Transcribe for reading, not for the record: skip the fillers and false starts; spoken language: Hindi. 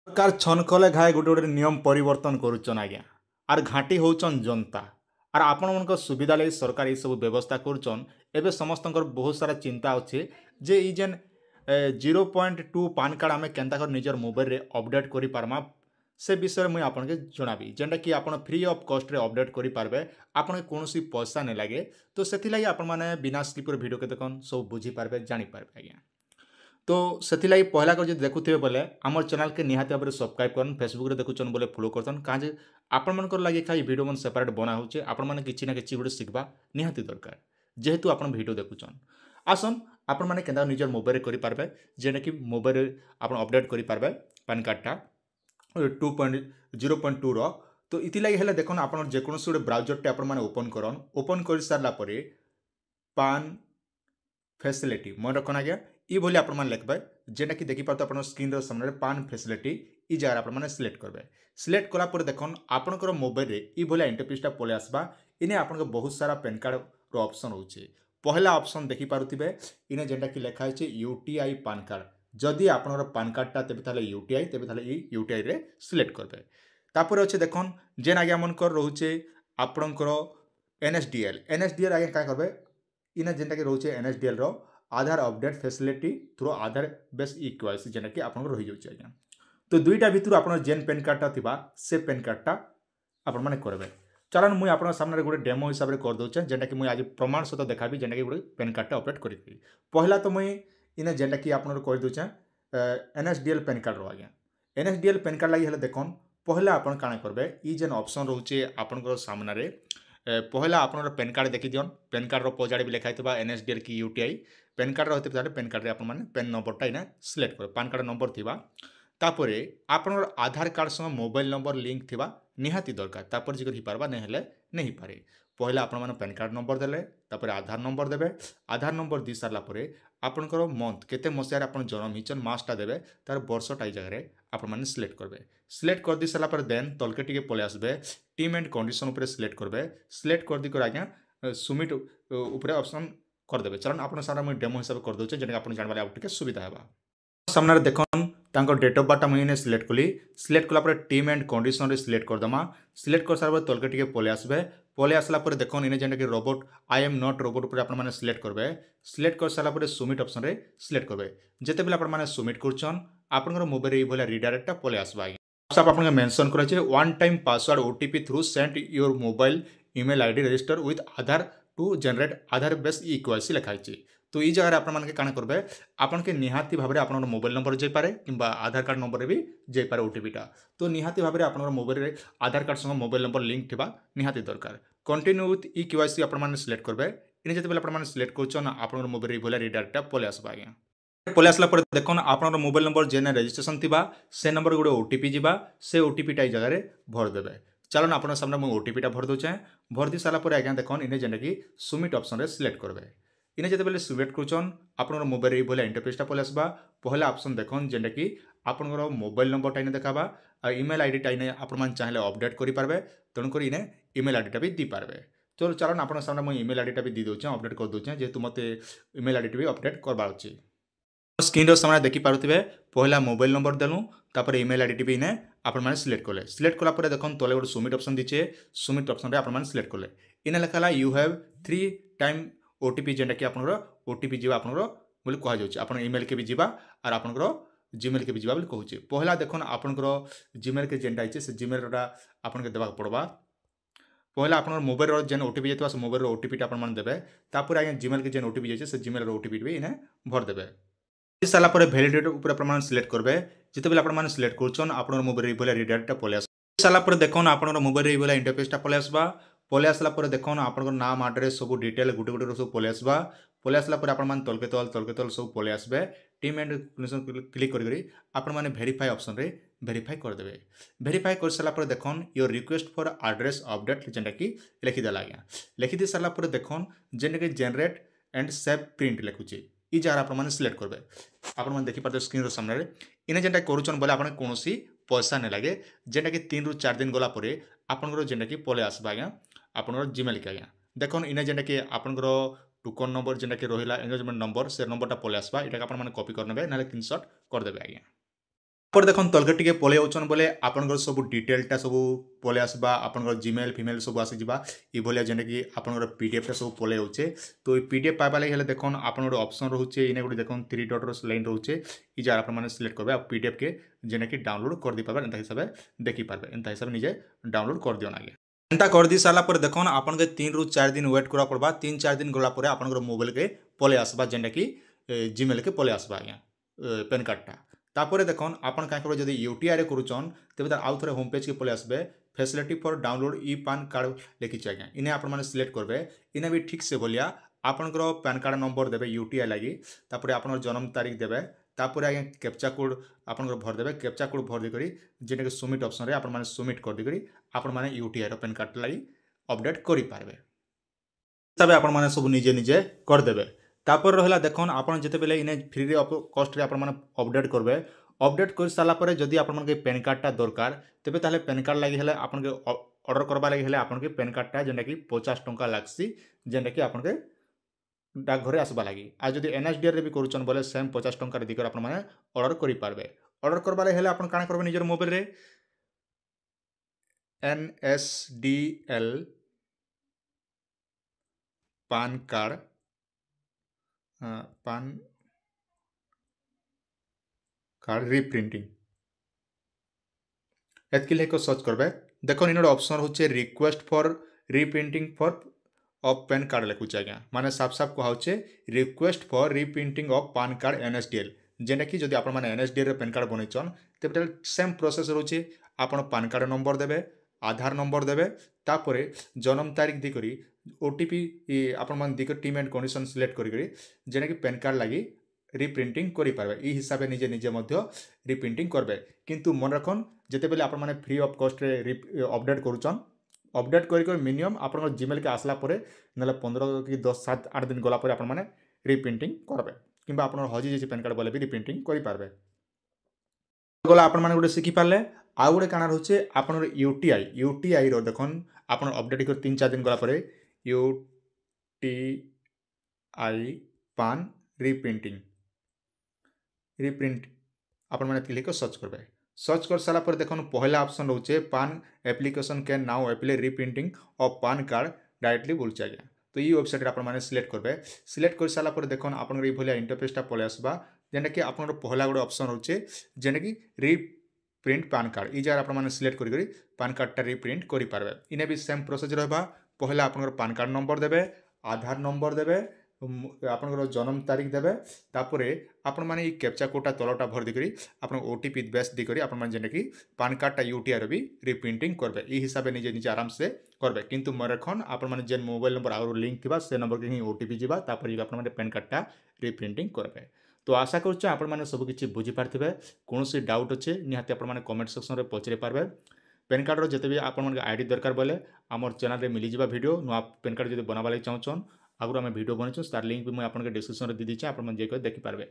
सरकार छन कले घाए गोटे गोटे नियम परिवर्तन करुचन आज्ञा आर घाटी होचन जनता आर आपण मन सुविधा लगी सरकार ये सब व्यवस्था करुचन एबे समस्त बहुत सारा चिंता अच्छे जे ई जेन 0.2 पान कार्ड आम केन्ता कर निजर मोबाइल रे अपडेट करि पारमा से विषय मुझे आपके जनाबी जेनटा कि आप फ्री ऑफ कॉस्ट रे अपडेट करि पारबे आपन कौन पैसा नहीं लगे तो से आपण मैंने बिना स्किप वीडियो के देखन सब बुझी पारबे जानी पारबे आज्ञा तो से पहला कर देखुए बोले आम चैनल के निहाती भाव में सब्सक्राइब कर फेसबुक देखुन बोले फॉलो करतन कहाँ आपण मन लगे खाई वीडियो मन सेपरेट बना होचे आपण मैंने किसी ना कि गोटे शिखा निहाती दरकार जेहेतु आप वीडियो देखुन आसन आपण मैंने के निजर मोबाइल करेंगे जेने कि मोबाइल आप अपडेट करेंगे पान कार्डटा 2.0.2 तो इथिलागी हेले देखो आप जेकोसी गोटे ब्राउजरटे आप ओपन करन ओपन कर सारापर पान फैसिलिटी मन रखन आज्ञा ये भली आप लिखबे जेटा कि देखिपार आप स्क्रीन सामने पान फैसिलिटी ई जगह आप सिलेक्ट करेंगे सिलेक्ट कलापर देखो आपंकर मोबाइल ये भलिया इंटरफेसटा पलि आसबा इने आप बहुत सारा पेन कार्ड ऑप्शन होचे पहला ऑप्शन देखिपारे इने जेनटा कि लिखाई यूटीआई पान कार्ड जदि आपनर पान कार्डटा तेबे यूटीआई तेबे यूटीआई रे सिलेक्ट करेंगे तापर अच्छे देखन जेन आज्ञा मनकर रोचे आपणकर एनएसडीएल आज्ञा क्या करेंगे इने जेनटा कि रोचे एनएसडीएल रो आधार अपडेट फैसिलिटी थ्रू आधार बेस इक्वासी जेना कि आपन रही जाउछ आज्ञा तो दुईटा भितर आपन जेन पेन कार्डटा थिबा से पेन कार्डटा आपन माने करबे चलन मुई आपन सामने गोटे डेमो हिसाब रे कर दोचे जेना कि मुई आज प्रमाण सहित देखाबी जेना कि गोटे पेन कार्डटा अपडेट करिबी पहला तो मुई इने जेना कि आपन कर दोचे एनएसडीएल पेन कार्ड रो आज्ञा एनएसडीएल पेन कार्ड लागि हेले देखन पहला आपन काना करबे ई जेन ऑप्शन रहउचे आपन सामने रे पहला आपन पेन कार्ड देखि दियन पेन कार्ड रो पजाड़ी भी लिखाई थिबा एनएसडीएल की यूटीआई पेन कार्ड रहते ताले पेन कार्ड रे आपन माने पेन नंबरटा इना सिलेक्ट कर पान कार्ड नंबर थिबा तापरे आपन आधार कार्ड संग मोबाइल नंबर लिंक थिबा निहाती दरकार तापर जिकर ही पारबा नै हेले नहीं पारे पहला आपन माने पेन कार्ड नंबर देले तापर आधार नंबर देबे आधार नंबर दी सारला परे आपनकर मंथ केते मसिया आपन जन्म हिचन मासटा देबे तार वर्षटा ई जगह रे आपन माने सिलेक्ट करबे सिलेक्ट कर दी सारला पर देन तलके टिके पले आसबे टीम एंड कंडीशन ऊपर सिलेक्ट करबे सिलेक्ट कर दी कर आज्ञा सबमिट ऊपर ऑप्शन करदेवे चलन आप सारा मुझे डेमो हिसाब कर दूचे जेना आप जानवा टे सुविधा है सामने देखन तांको डेट ऑफ बर्थ मुझे सिलेक्ट कली सिलेक्ट कला टीम एंड कंडीशन रे सिलेक्ट करदमा सिलेक्ट कर सारा तलके टिके पले आसबे पले आसला पर देखन इने जेना कि robot I am not robot ऊपर आप माने सिलेक्ट करबे सिलेक्ट कर सारा पर सबमिट ऑप्शन रे सिलेक्ट करबे जेते बेले आप माने सबमिट करछन आपनकर मोबाइल रे भले रिडायरेक्टटा पले आसबा सब आपन मेंशन करा छे one time password OTP through send your mobile email ID register with Aadhaar to generate Aadhaar base इक्वासी लिखाई तो ये जगह आप क्या करेंगे आपन के निहाती भाव में आप मोबाइल नंबर जापे कि आधार कार्ड नंबर भी जापे ओटीपीटा तो निहाती भाव में आप मोबाइल रे आधार कार्ड संग मोबाइल नंबर लिंक थिबा निहाती दरकार कंटिन्यू विथ इक्वासी आप सिलेक्ट करेंगे इन जो आप सिलेक्ट कर आप मोबाइल भले रिडायरेक्टा पले आसबा आज्ञा पले आसला देखो आप मोबाइल नंबर जेने रजिस्ट्रेशन थिबा से नंबर गोटे ओटीपी जावा से ओटीपीटा ये जगह भरदेवे चलन आप सामने मुझे ओटीपीटा भर दूचे भर दी सारापर आज्ञा देखन इन्हें जेना कि सबमिट ऑप्शन रे सिलेक्ट करेंगे इन्हें जिते बेले सिलेक्ट करछन आपन मोबाइल रे भले इंटरफेसटा पले आसबा पहला ऑप्शन देखन जेना कि आपन मोबाइल नंबरटा इने देखाबा आ ईमेल आईडीटा इने आपन मान चाहे अपडेट करि पारबे तेणुक इन्हें ईमेल आईडीटा भी दी पारबे तो चलन आप सामने मुझे ईमेल आईडीटा भी दी दूचे अपडेट कर दूचे जेहेतु मत ईमेल आईडी भी अपडेट करबार अछि स्क्रीन सामने देखिपारे पहला मोबाइल नंबर देलु तापर ईमेल आईडी भी इने आपण मैंने सिलेक्ट कले सिलेक्ट कलापर देखो तले गोटे सबमिट ऑप्शन दीचे सबमिट ऑप्शन रे आपण सिलेक्ट कले इने लिखाला यू हैव 3 टाइम ओटीपी जेनटा कि आपनकर ओटीपी जीवा आपनकर बोले कहा जाउछ आपन ईमेल के भी जीवा और आपनकर जीमेल के भी जीवा बोले कहूचे पहला देखो आपनकर जीमेल के जेनटा आइছে से जीमेल रा आपन के देबा पड़बा पहला आपन मोबाइल रो जेन ओटीपी जेतबा से मोबाइल रो ओटीपी टा आपन मान देबे तापर आगे जीमेल के जेन ओटीपी जाइছে से जीमेल रो ओटीपी भी इने भर देबे सारा पर वैलिडिटी ऊपर प्रमाण सिलेक्ट करेंगे जिते बेले आप सिलेक्ट कर मोबाइल भले रिडायरेक्टा पले आस सारा पर देखो आप मोबाइल भले इंटरफेसटा पले आसबा पले आसला पर देखो आप नाम आड्रेस सब डिटेल गोटे गोटे सब पले आसबा पले आसला पर आप तलके तल सब पले आसबे टीम एंड क्लिक करी आप वेरीफाई ऑप्शन रे वेरीफाई करदे वेरीफाई कर सारा पर देखन your request for address update जेनटा कि लिखिदेला आज्ञा लिखिदे सारा पर देखन जेनटा कि जनरेट एंड सेव प्रिंट लिखुचे ई जगह आप सिलेक्ट करेंगे आप देखिए स्क्रीन सामने इन्हें जेनटा करुचन बोले आप कौन पैसा नहीं लगे जेनटा कि 3 ରୁ 4 दिन गला आपंकर जेनटा कि पले आसबा आज्ञा आपंकर जीमेल के आज्ञा देखो इन्हें जेनटा कि आपंकर टोकन नंबर जेनटा कि रहा एंगेजमेंट नंबर से नंबरटा पले आसबा यहाँ आप कॉपी करने ना स्क्रीनशॉट करदे आज्ञा। पर देखन तलके टिके पले जाउछन बोले आपनकर सब डिटेलटा सब पले आसबा आपनकर जीमेल फीमेल सब आसी जिबा इ भलिया जेने कि आपनकर पीडीएफ टा सब पले जाउछे तो इ पीडीएफ पाइबा लागि हेले देखन आपन गोटे ऑप्शन रहउछे इने गोटे देखन 3 डॉट लाइन रहउछे इ जार आपन माने सिलेक्ट करबे आ पीडीएफ के जेने कि डाउनलोड कर दी पाबे एंता हिसाबे देखि पाबे एंता हिसाबे निजे डाउनलोड कर दियन आगे एंता कर दी साला पर देखन आपन के 3 रु 4 दिन वेट करा पड़बा 3-4 दिन गला परे आपनकर मोबाइल के पले आसबा जेने कि जीमेल के पले आसबा आज्ञा पैन कार्ड टा तापर देखन आपन का करबे जदी यूटीआई रे करूचन तबे तार आउ थरे होम पेज के पले आसबे facility for download e PAN card लिखि छ आज्ञा इने आपन माने सिलेक्ट करबे इने भी ठीक से भलिया आपनकर पैन कार्ड नंबर देबे यूटीआई लागि तापर आपनकर जन्म तारीख देबे तापर आज्ञा कैप्चा कोड आपनकर भर देबे कैप्चा कोड भर दे करी जेने के सबमिट ऑप्शन रे आपन माने सबमिट कर दे करी आपन माने यूटीआई रो पैन कार्ड लागि अपडेट करि पारबे तबे आपन माने सब निजे निजे कर देबे तापर रहला देखन आपन जते बेले इने फ्री ऑफ कॉस्ट रे आपन माने अपडेट करबे अपडेट कर साला परे जदी आपन माने के पैन कार्ड टा दरकार तबे ताले पैन कार्ड लागि हेले आपन के ऑर्डर करबा लागि हेले आपन के पैन कार्ड टा जेंडा कि 50 टंका लागसी जेंडा कि आपन के डाक घरे आसबा लागि आ जदी एनएसडीआर रे भी करूचन बोले सेम 50 टंका रे दिकर आपन माने ऑर्डर करि पारबे ऑर्डर करबा लागि हेले आपन काना करबे निजर मोबाइल रे NSDL PAN card PAN card रिप्रिंटिंग एतके लेको search करबे देखो इन ऑप्शन होचे request for reprinting for of PAN card लिखुचे आज्ञा माने साफ साफ कहाउचे request for reprinting of PAN card NSDL जेने कि जदि आपण माने एनएसडीएल रे पैन कार्ड बनैछन तेबे सेम प्रोसेस रहउचे आपण पैन कार्ड नंबर देबे आधार नंबर देबे तापरे जन्म तारीख दी करी ओटीपी आपण मान दी कर टीम एंड कंडीशन सिलेक्ट करी करी जेने कि पैन कार्ड लागि रिप्रिंटिंग करि पारबे ई हिसाबे निजे निजे मध्य रिप्रिंटिंग करबे किंतु मन रखन जेते बेले आपण माने फ्री ऑफ कॉस्ट रे अपडेट करूचन अपडेट करी मिनिमम आपण जीमेल के आसला परे नले 15 कि 10 7 8 दिन गला परे आपण माने रिप्रिंटिंग करबे किबा आपण हजी जे पैन कार्ड बोले भी रिप्रिंटिंग करि पारबे गला आपण माने गोटे सिखि पारले आ गोटे काना रहउचे आपण यूटीआई रो देखन आपण अपडेट कर 3-4 दिन गला परे यूटीआई पान रिप्रिंटिंग रिप्रिंट आपण माने क्लिक सर्च करबे सर्च कर साला पर देखन पहला ऑप्शन रहउचे PAN application can now apply reprinting of PAN card directly बोलचे आज्ञा तो ई वेबसाइट रे आपण माने सिलेक्ट करबे सिलेक्ट कर साला पर देखन आपण रे भलिया इंटरफेस टा पले आसबा जेने कि आपण पहला गोटे ऑप्शन रहउचे जेने कि रिप्रिंट पान कार्ड ई जार आपण माने सिलेक्ट करी पान कार्ड टा रिप्रिंट करि पारबे इने भी सेम प्रोसेस रहबा पहला आपण पान कार्ड नंबर देबे आधार नंबर देबे आपनकर जन्म तारीख देबे तापरे आपण माने ई कैप्चा कोडटा तलटा भर दी करी आपण ओटीपी बेस दी करी आपण माने जेने कि पान कार्ड टा यूटीआई रो भी रिप्रिंटिंग करबे ई हिसाबे निजे निजे आराम से करबे किंतु मरखन आपण माने जेन मोबाइल नंबर आरो लिंक थिबा से नंबर के ही ओटीपी जिबा तापरे आपण माने पैन कार्ड टा रिप्रिंटिंग करबे तो आशा करूछ आपण माने सब किछि बुझी पारथिबे कोनोसी डाउट अछि निहाते आपण माने कमेंट सेक्शन रे पचरे पारबे पैन कार्ड रो जते भी आपण माने आईडी दरकार बोले हमर चैनल रे मिली जिबा वीडियो नुआ पैन कार्ड जदि बनाबा लागि चाहछन आगु आम भिडियो बनैछन तार लिंक भी मुझे आपके डिस्क्रिप्शन रे दी दीचे आप देखि पारबे।